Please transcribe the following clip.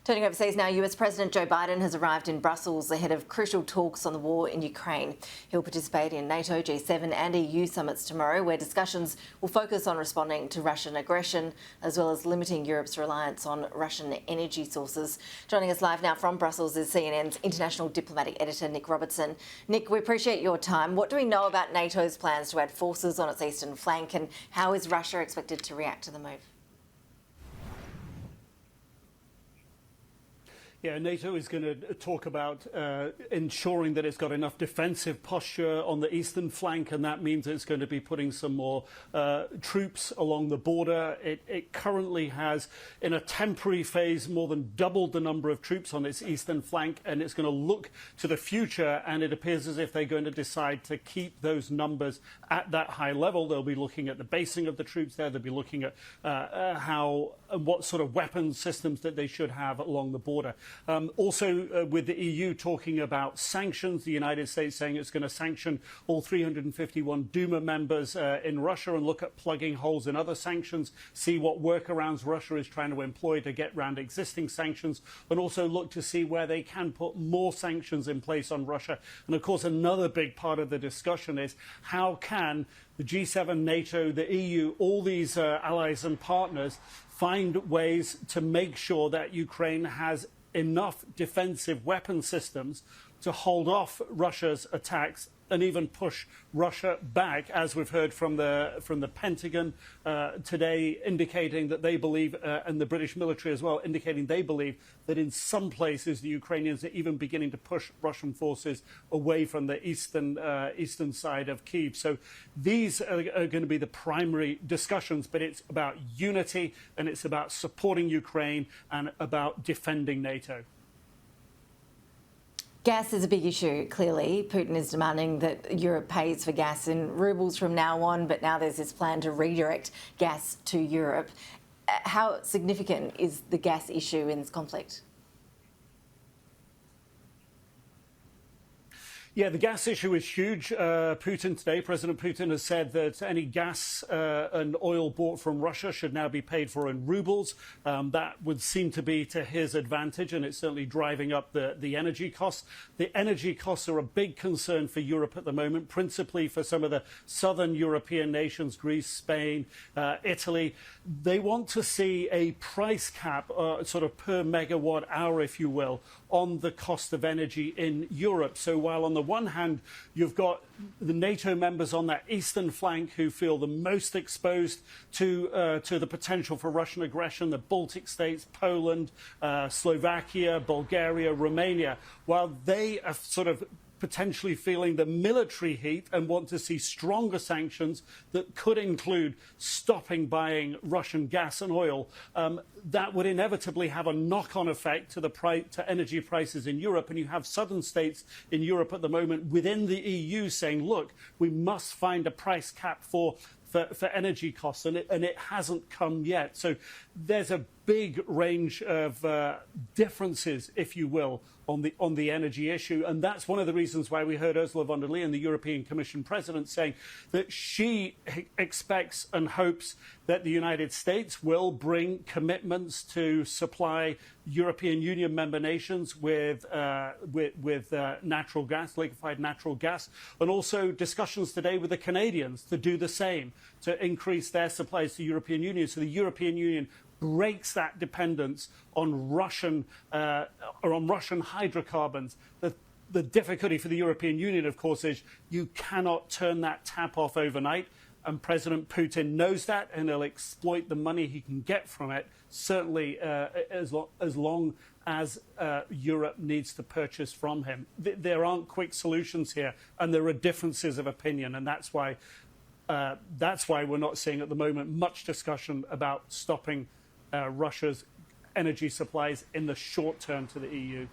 Turning overseas now, US President Joe Biden has arrived in Brussels ahead of crucial talks on the war in Ukraine. He'll participate in NATO, G7 and EU summits tomorrow, where discussions will focus on responding to Russian aggression, as well as limiting Europe's reliance on Russian energy sources. Joining us live now from Brussels is CNN's international diplomatic editor, Nick Robertson. Nick, we appreciate your time. What do we know about NATO's plans to add forces on its eastern flank, and how is Russia expected to react to the move? Yeah, NATO is going to talk about ensuring that it's got enough defensive posture on the eastern flank, and that means it's going to be putting some more troops along the border. It currently has, in a temporary phase, more than doubled the number of troops on its eastern flank, and it's going to look to the future, and it appears as if they're going to decide to keep those numbers at that high level. They'll be looking at the basing of the troops there. They'll be looking at what sort of weapons systems that they should have along the border. Also, with the EU talking about sanctions, the United States saying it's going to sanction all 351 Duma members in Russia and look at plugging holes in other sanctions, see what workarounds Russia is trying to employ to get around existing sanctions, and also look to see where they can put more sanctions in place on Russia. And of course, another big part of the discussion is how can the G7, NATO, the EU, all these allies and partners find ways to make sure that Ukraine has enough defensive weapon systems to hold off Russia's attacks and even push Russia back, as we've heard from the Pentagon today, indicating that they believe, and the British military as well, indicating they believe that in some places the Ukrainians are even beginning to push Russian forces away from the eastern side of Kyiv. So these are going to be the primary discussions, but it's about unity and it's about supporting Ukraine and about defending NATO. Gas is a big issue, clearly. Putin is demanding that Europe pays for gas in roubles from now on, but now there's this plan to redirect gas to Europe. How significant is the gas issue in this conflict? Yeah, the gas issue is huge. President Putin has said that any gas and oil bought from Russia should now be paid for in roubles. That would seem to be to his advantage, and it's certainly driving up the energy costs. The energy costs are a big concern for Europe at the moment, principally for some of the southern European nations, Greece, Spain, Italy. They want to see a price cap, sort of per megawatt hour, if you will, on the cost of energy in Europe. So while on the one hand, you've got the NATO members on that eastern flank who feel the most exposed to the potential for Russian aggression, the Baltic states, Poland, Slovakia, Bulgaria, Romania, while they are sort of potentially feeling the military heat and want to see stronger sanctions that could include stopping buying Russian gas and oil, that would inevitably have a knock-on effect to energy prices in Europe. And you have southern states in Europe at the moment within the EU saying, look, we must find a price cap for energy costs, and it hasn't come yet. So there's a big range of differences, if you will, on the energy issue, and that's one of the reasons why we heard Ursula von der Leyen, the European Commission President, saying that she expects and hopes that the United States will bring commitments to supply European Union member nations with natural gas, liquefied natural gas, and also discussions today with the Canadians to do the same, to increase their supplies to the European Union. So the European Union breaks that dependence on Russian hydrocarbons. The difficulty for the European Union, of course, is you cannot turn that tap off overnight. And President Putin knows that, and he'll exploit the money he can get from it, certainly as long as Europe needs to purchase from him. There aren't quick solutions here, and there are differences of opinion, and that's why we're not seeing at the moment much discussion about stopping Russia's energy supplies in the short term to the EU.